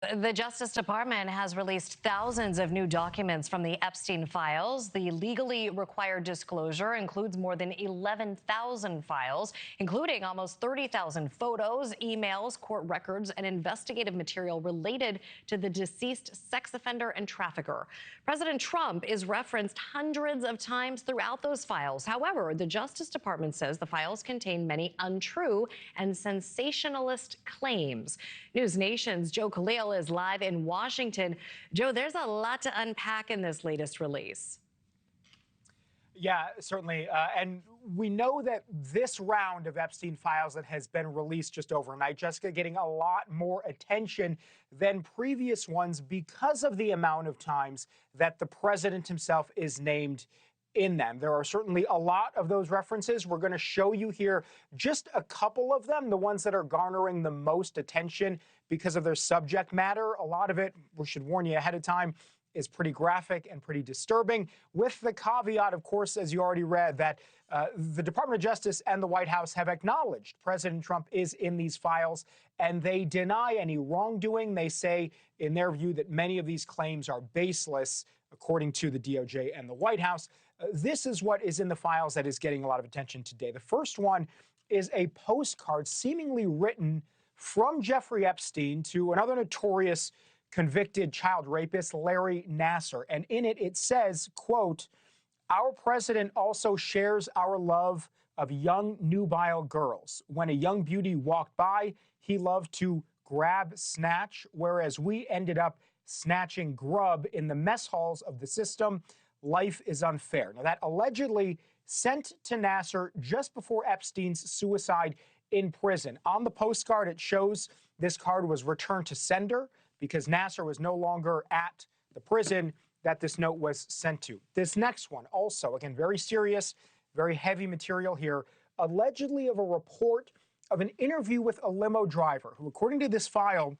The Justice Department has released thousands of new documents from the Epstein files. The legally required disclosure includes more than 11,000 files, including almost 30,000 photos, emails, court records, and investigative material related to the deceased sex offender and trafficker. President Trump is referenced hundreds of times throughout those files. However, the Justice Department says the files contain many untrue and sensationalist claims. NewsNation's Joe Khalil is live in Washington. Joe, there's a lot to unpack in this latest release. Yeah, certainly. And we know that this round of Epstein files that has been released just overnight, Jessica, getting a lot more attention than previous ones because of the amount of times that the president himself is named in them. There are certainly a lot of those references. We're going to show you here just a couple of them, the ones that are garnering the most attention because of their subject matter. A lot of it, we should warn you ahead of time, is pretty graphic and pretty disturbing, with the caveat, of course, as you already read, that the Department of Justice and the White House have acknowledged President Trump is in these files, and they deny any wrongdoing. They say, in their view, that many of these claims are baseless, according to the DOJ and the White House. This is what is in the files that is getting a lot of attention today. The first one is a postcard seemingly written from Jeffrey Epstein to another notorious convicted child rapist, Larry Nassar. And in it, it says, quote, "Our president also shares our love of young, nubile girls. When a young beauty walked by, he loved to grab, snatch, whereas we ended up snatching grub in the mess halls of the system. Life is unfair." Now, that allegedly sent to Nassar just before Epstein's suicide in prison. On the postcard, it shows this card was returned to sender because Nassar was no longer at the prison that this note was sent to. This next one, also, again, very serious, very heavy material here, allegedly of a report of an interview with a limo driver who, according to this file,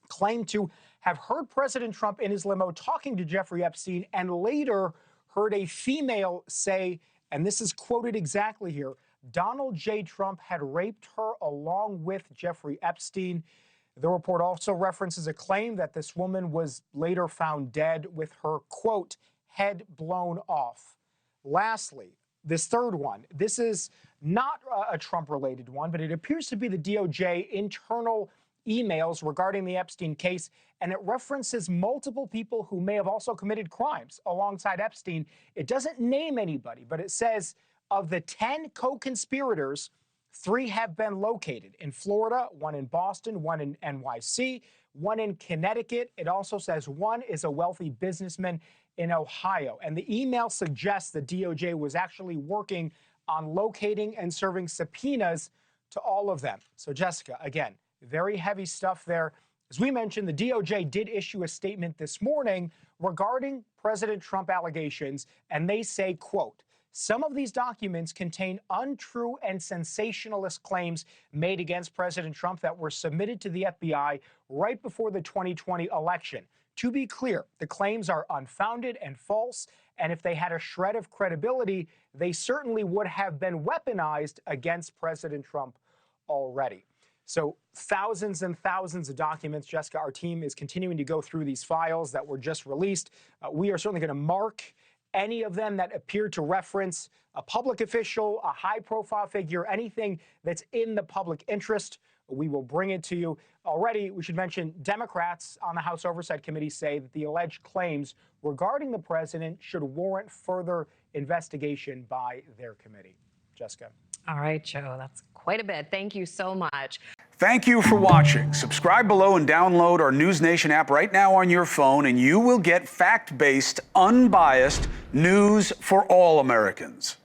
claimed to have heard President Trump in his limo talking to Jeffrey Epstein and later heard a female say, and this is quoted exactly here, Donald J. Trump had raped her along with Jeffrey Epstein. The report also references a claim that this woman was later found dead with her, quote, head blown off. Lastly, this third one, this is not a Trump-related one, but it appears to be the DOJ internal emails regarding the Epstein case, and it references multiple people who may have also committed crimes alongside Epstein. It doesn't name anybody, but it says of the 10 co-conspirators, 3 have been located in Florida, 1 in Boston, 1 in NYC, 1 in Connecticut. It also says 1 is a wealthy businessman in Ohio. And the email suggests the DOJ was actually working on locating and serving subpoenas to all of them. So, Jessica, again, very heavy stuff there. As we mentioned, the DOJ did issue a statement this morning regarding President Trump allegations, and they say, quote, "Some of these documents contain untrue and sensationalist claims made against President Trump that were submitted to the FBI right before the 2020 election. To be clear, the claims are unfounded and false, and if they had a shred of credibility, they certainly would have been weaponized against President Trump already." So thousands and thousands of documents. Jessica, our team is continuing to go through these files that were just released. We are certainly going to mark any of them that appear to reference a public official, a high-profile figure, anything that's in the public interest. We will bring it to you. Already, we should mention Democrats on the House Oversight Committee say that the alleged claims regarding the president should warrant further investigation by their committee. Jessica. All right, Joe, that's quite a bit. Thank you so much. Thank you for watching. Subscribe below and download our NewsNation app right now on your phone, and you will get fact-based, unbiased news for all Americans.